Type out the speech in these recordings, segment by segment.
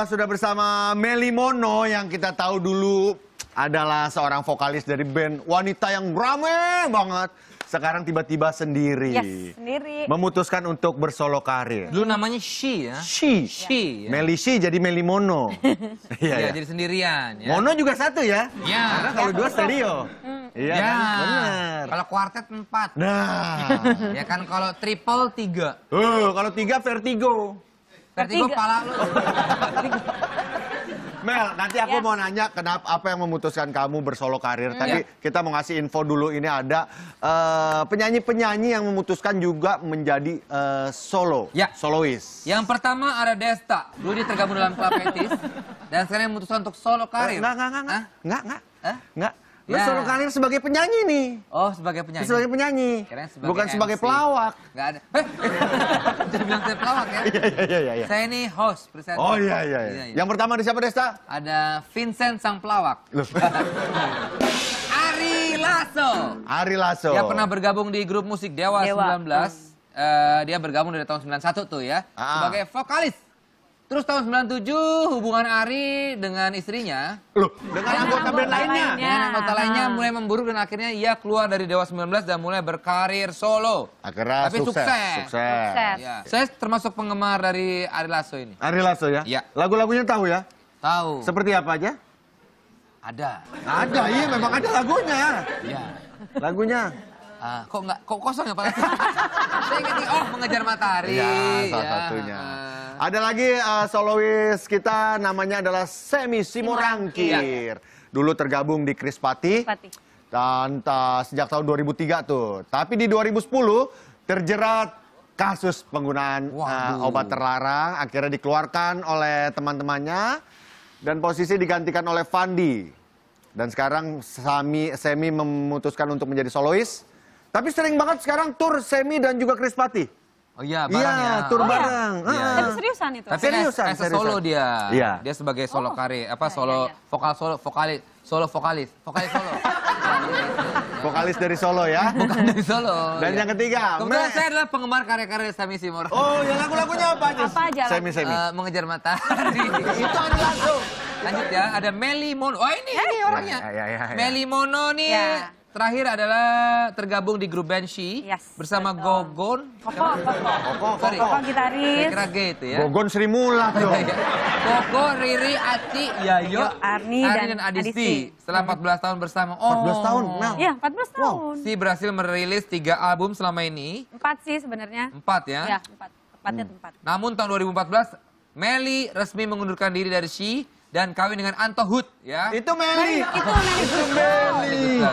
sudah bersama Melly Mono yang kita tahu dulu adalah seorang vokalis dari band wanita yang rame banget. Sekarang tiba-tiba sendiri. Yes, sendiri. Memutuskan untuk bersolo karir. Dulu namanya She ya? She. Ya. Melly She jadi Melly Mono. Iya, jadi sendirian. Ya. Mono juga satu ya? Iya. Karena kalau dua stereo. Iya Ya. kan? Benar. Kalau kuartet 4. Nah. Ya kan kalau triple 3. Kalau tiga Vertigo. Vertigo pala lu. Mel, nanti aku mau nanya kenapa apa yang memutuskan kamu bersolo karir. Tapi kita mau ngasih info dulu, ini ada penyanyi-penyanyi yang memutuskan juga menjadi solois. Yang pertama ada Desta. Dulu dia tergabung dalam Club Etis dan sekarang memutuskan untuk solo karir. Enggak. Solo karir sebagai penyanyi nih. Oh, sebagai penyanyi. Sebagai penyanyi. Bukan sebagai pelawak. Enggak ada. Jangan bilang saya pelawak ya. Iya. Saya ini host, presenter. Oh iya. Yang pertama di siapa, Desta? Ada Vincent sang pelawak. Ari Lasso. Dia pernah bergabung di grup musik Dewa 19. Dia bergabung dari tahun 91 tuh ya. Sebagai vokalis. Terus tahun 97 hubungan Ari dengan istrinya. Dengan anggota band lainnya. Dengan anggota lainnya mulai memburuk dan akhirnya ia keluar dari Dewa 19 dan mulai berkarir solo. Akhirnya tapi sukses. Ya. Saya termasuk penggemar dari Ari Lasso ini. Ari Lasso ya? Iya. Lagu-lagunya tahu ya? Tahu. Seperti apa aja? Ada. Ada, iya memang ada lagunya. Iya. Lagunya. Kok kosong ya Pak? Saya ingat Mengejar Matahari. Iya, salah satunya. Ada lagi solois kita namanya adalah Semi Simorangkir. Dulu tergabung di Krispati. Dan sejak tahun 2003 tuh. Tapi di 2010 terjerat kasus penggunaan obat terlarang. Akhirnya dikeluarkan oleh teman-temannya. Dan posisi digantikan oleh Fandi. Dan sekarang Semi memutuskan untuk menjadi solois. Tapi sering banget sekarang tur Semi dan juga Krispati. Oh iya, bareng ya. Tur bareng. Tapi seriusan itu? Tapi seriusan. Solo dia. Iya. Dia sebagai solo karir, vokalis solo. Vokalis dari Solo ya. Bukan dari Solo. Dan yang ketiga, kebetulan saya adalah penggemar karya-karya Semi Simorangkir. Oh, ya lagu-lagunya apa aja? Apa aja? Semi. Mengejar Matahari. Itu ada lagu. Lanjut ya, ada Melly Mono. Oh ini orangnya. Melly Mono nih. Terakhir adalah tergabung di grup band She bersama Gogon. Koko gitaris. Saya kira G itu ya. Gogon Sri Mulat dong. Koko, Riri, Aci, Yayo, Arni dan Adisti. Setelah 14 tahun bersama. 14 tahun? Iya, 14 tahun. Si berhasil merilis 3 album selama ini. 4 sih sebenarnya. 4 ya? Iya, 4. Tepatnya 4. Namun tahun 2014, Melly resmi mengundurkan diri dari She dan kawin dengan Anto Hood ya. Itu Melly. Itu Melly.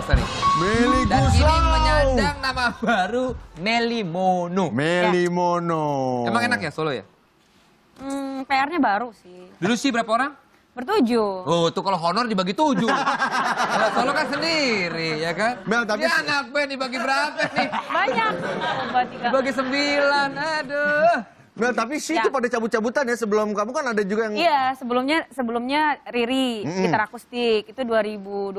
Melly dan kini Guslau. menyandang nama baru Melly Mono. Melly Mono. Emang enak ya solo ya? PR-nya baru sih. Dulu sih berapa orang? Bertujuh. Oh, tuh kalau honor dibagi 7. Kalau solo kan sendiri, ya kan? Mel, tapi ya anak band dibagi berapa nih? Banyak. Dibagi 9, aduh. Mel, tapi sih itu pada cabut-cabutan ya sebelum kamu kan ada juga yang... Iya, sebelumnya Riri, gitar akustik. Itu 2012,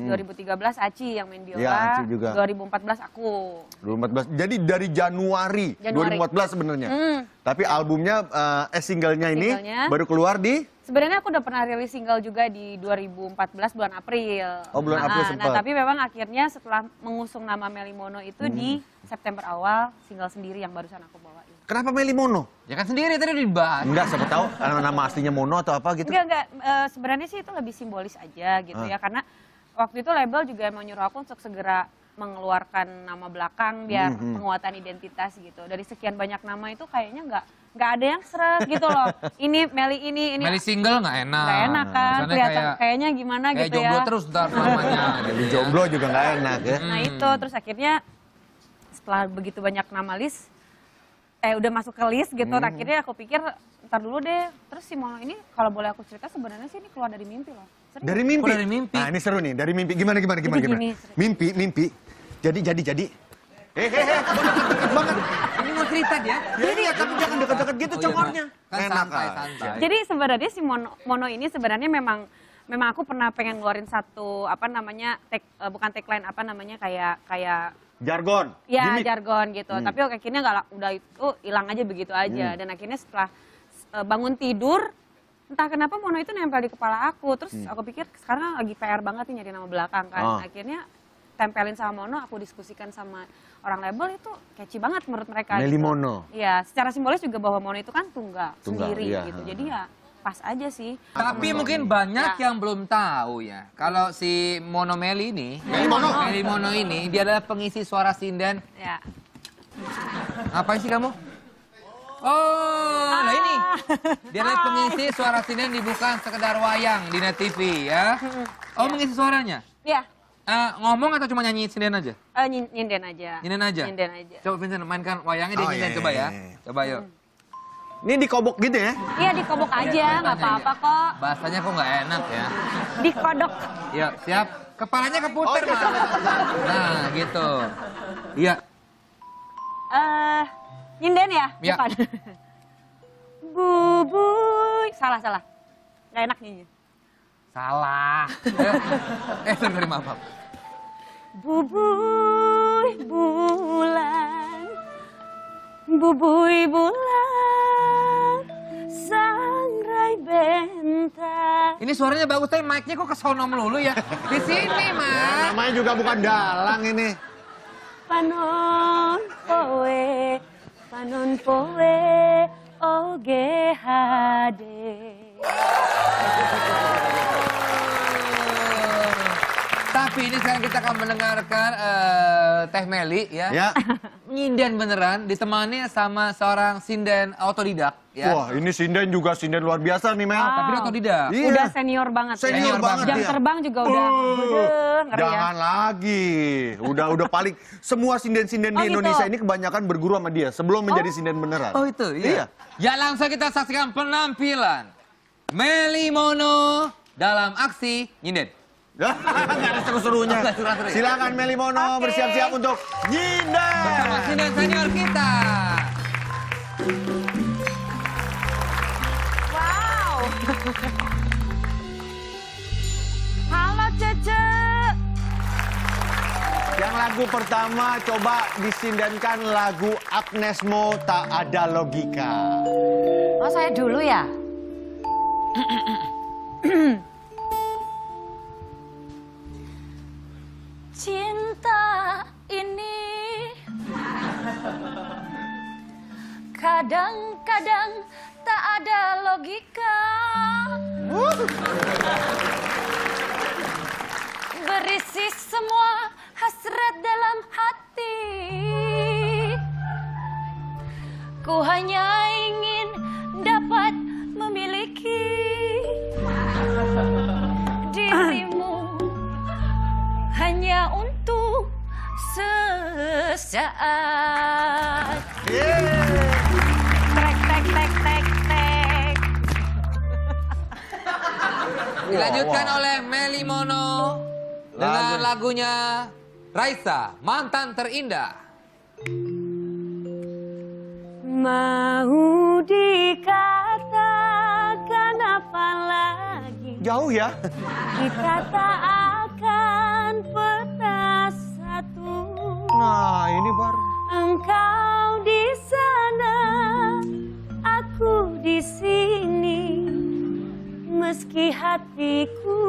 2013 Aci yang main biola. Iya, Aci juga. 2014 aku. 2014. Jadi dari Januari. 2014 sebenarnya. Tapi albumnya, singlenya ini baru keluar di... Sebenarnya aku udah pernah rilis single juga di 2014 bulan April. Oh, bulan April sempat. Nah, tapi memang akhirnya setelah mengusung nama Melly Mono itu di September awal, single sendiri yang barusan aku bawain. Kenapa Melly Mono? Ya kan sendiri tadi dibahas. Enggak, siapa tahu nama aslinya Mono atau apa gitu. Enggak. Sebenarnya sih itu lebih simbolis aja gitu ya. Karena waktu itu label juga mau nyuruh aku untuk segera mengeluarkan nama belakang biar penguatan identitas gitu. Dari sekian banyak nama itu kayaknya nggak ada yang seret gitu loh. Ini Melly ini. Melly single nggak enak. Nggak enak kan, kelihatan kayaknya gimana kayak gitu ya. Kayak jomblo terus ntar namanya. Jadi jomblo juga nggak enak ya. Nah itu, terus akhirnya setelah begitu banyak nama list, udah masuk ke list gitu, akhirnya aku pikir ntar dulu deh. Terus si Mono ini kalau boleh aku cerita sebenarnya sih ini keluar dari mimpi loh. Serius. Dari mimpi? Dari mimpi. Nah ini seru nih, dari mimpi. Gimana? Mimpi. Jadi. Banget. Ini mau cerita dia? Jadi ya tapi jangan deket-deket gitu congornya. Kan santai. Jadi sebenarnya si Mono ini sebenarnya memang aku pernah pengen ngeluarin satu bukan tagline kayak jargon. Ya jargon gitu. Tapi akhirnya udah itu hilang aja begitu aja. Dan akhirnya setelah bangun tidur entah kenapa Mono itu nempel di kepala aku. Terus aku pikir sekarang lagi PR banget nih nyari nama belakang kan. Akhirnya tempelin sama Mono, aku diskusikan sama orang label, itu catchy banget menurut mereka. Meli gitu. Mono. Iya, secara simbolis juga bahwa Mono itu kan tunggal sendiri iya. gitu. Jadi ya pas aja sih. Tapi mungkin banyak yang belum tahu ya. Kalau si Mono Meli ini, Meli Mono ini, dia adalah pengisi suara sinden. Ya. Ngapain sih kamu? Oh, nah ini. Dia adalah pengisi suara sinden di Bukan Sekedar Wayang di Net TV ya. Oh, mengisi suaranya? Iya. Ngomong atau cuma nyanyi sinden aja? Nyinden aja. Nyinden aja? Nyinden aja. Coba Vincent mainkan wayangnya dia nyinden, coba ya. Coba yuk. Ini dikobok gitu ya? Iya, dikobok aja, nggak apa-apa kok. Bahasanya kok nggak enak ya. Dikodok. Yuk, siap. Kepalanya keputer, Mas. Nah, gitu. Iya. Nyinden ya? Iya. Bukan. Bubuy. Salah. Nggak enak nyanyi. Salah. Sorry, maaf. Bubuy bulan, bubuy bulan, sangrai bentang. Ini suaranya bagus, tapi mic-nya kok ke sono melulu ya? Di sini, Ya, Mas. namanya juga bukan dalang ini. Panon poe, oge hade. Tapi ini sekarang kita akan mendengarkan Teh Meli ya. Nyinden beneran, ditemani sama seorang sinden otodidak. Ya. Wah, ini sinden juga sinden luar biasa nih, Mel. Tapi dia otodidak. Iya. Udah senior banget. Senior banget Jam dia. terbang juga udah ngeri ya. Jangan lagi. Udah paling semua sinden-sinden di gitu. Indonesia ini kebanyakan berguru sama dia sebelum menjadi sinden beneran. Oh itu, iya. Ya langsung kita saksikan penampilan Meli Mono dalam aksi nyinden. Gak ada seru-serunya. Silakan Meli Mono bersiap-siap untuk nyinden. Bersama sinden senior kita. Wow. Halo Cece. Yang lagu pertama coba disindenkan lagu Agnes Mo, Tak Ada Logika. Oh, saya dulu ya? Cinta ini kadang-kadang tak ada logika. Berisi semua hasrat dalam hati. Ku hanya ingin dapat memiliki dirimu hanya untuk sesaat. Tek. Dilanjutkan oleh Meli Mono dengan lagunya Raisa, Mantan Terindah. Mau dikatakan apa lagi? Jauh ya? Kita tak akan pernah satu. Nah, ini baru. Engkau di sana, aku di sini. Meski hatiku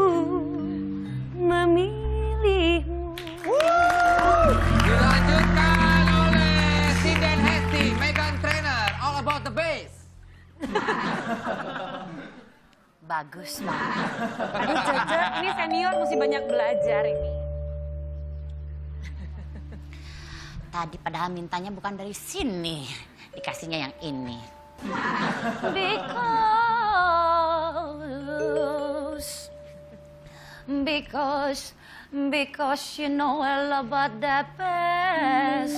memilihmu. Dilanjutkan oleh Sinden Hesti, Meghan Trainor, All About the Bass. Bagus banget. Aduh Cece, ini senior mesti banyak belajar ini. Tadi padahal mintanya bukan dari sini. Dikasihnya yang ini. Because you know all about that bass.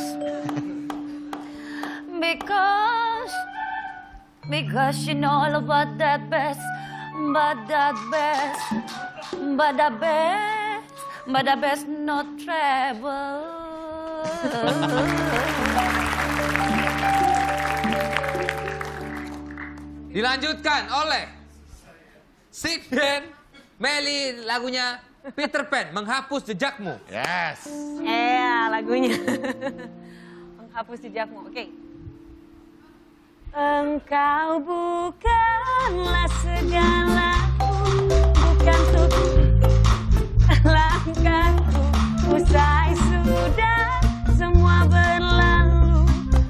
Because you know all about that bass. But the best no trouble. Dilanjutkan oleh Sinden Meli, lagunya Peter Pan, Menghapus Jejakmu. Yes. Lagunya. Menghapus jejakmu, oke. Engkau bukanlah segalaku, bukan untuk langkahku. Usai sudah semua berlalu,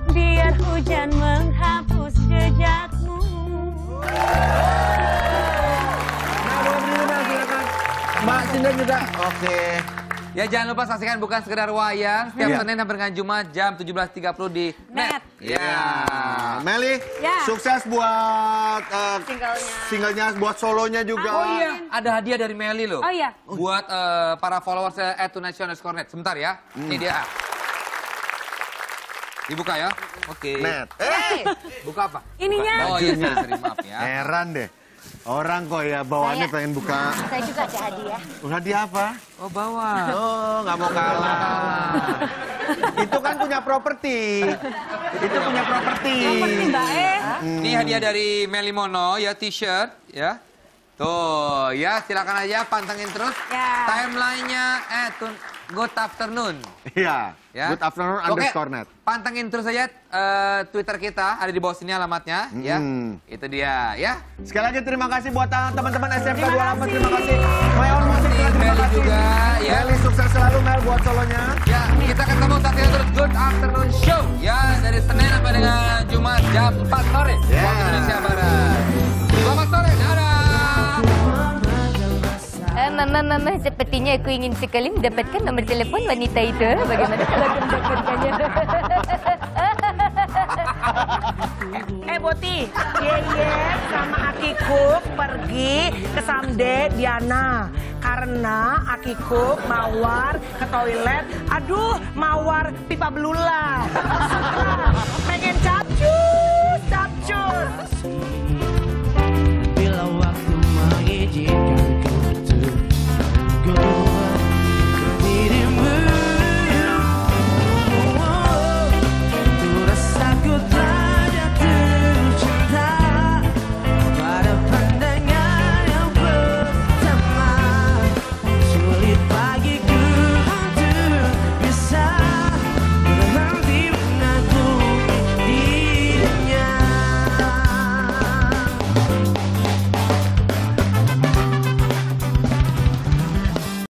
biar hujan menghapus jejakmu. Mbak Cinda juga. Oke. Ya jangan lupa saksikan Bukan Sekedar Wayang setiap Senin sampai dengan Jumat jam 17.30 di NET. Ya. Meli, sukses buat singlenya, buat solonya juga. Oh iya, ada hadiah dari Meli loh. Oh iya. Buat para followers @tunation_net. Sebentar ya. Ini dia. Dibuka ya. Oke. Net. Buka apa? Ininya. Oh iya, sorry, maaf ya. Heran deh. Orang kok ya bawaannya pengen buka. Saya juga ada hadiah. Hadiah apa? Oh bawa. Oh, nggak mau kalah. Itu kan punya properti. Itu punya properti. Mbak Ini hadiah dari Meli Mono ya, t-shirt ya. Tuh ya, silakan aja pantengin terus timelinenya Good Afternoon. Iya. Ya. Good Afternoon _net. Pantengin terus aja Twitter kita, ada di bawah sini alamatnya ya. Itu dia ya. Sekali lagi terima kasih buat teman-teman SMK 28. Terima kasih. Mayon Musik Meli terima kasih juga ya. Meli sukses selalu Mel buat solonya. Ya, kita ketemu saatnya terus Good Afternoon Show ya, dari Senin sampai dengan Jumat jam 4 sore waktu Indonesia Barat. Selamat sore, dadah. Mama, sepertinya aku ingin sekali mendapatkan nomor telepon wanita itu. Bagaimana kalau aku mendapatkannya? Boti, Yeyet sama Aki Cook pergi ke Samde Diana. Karena Aki Cook mawar ke toilet, aduh mawar pipa belulang. Pengen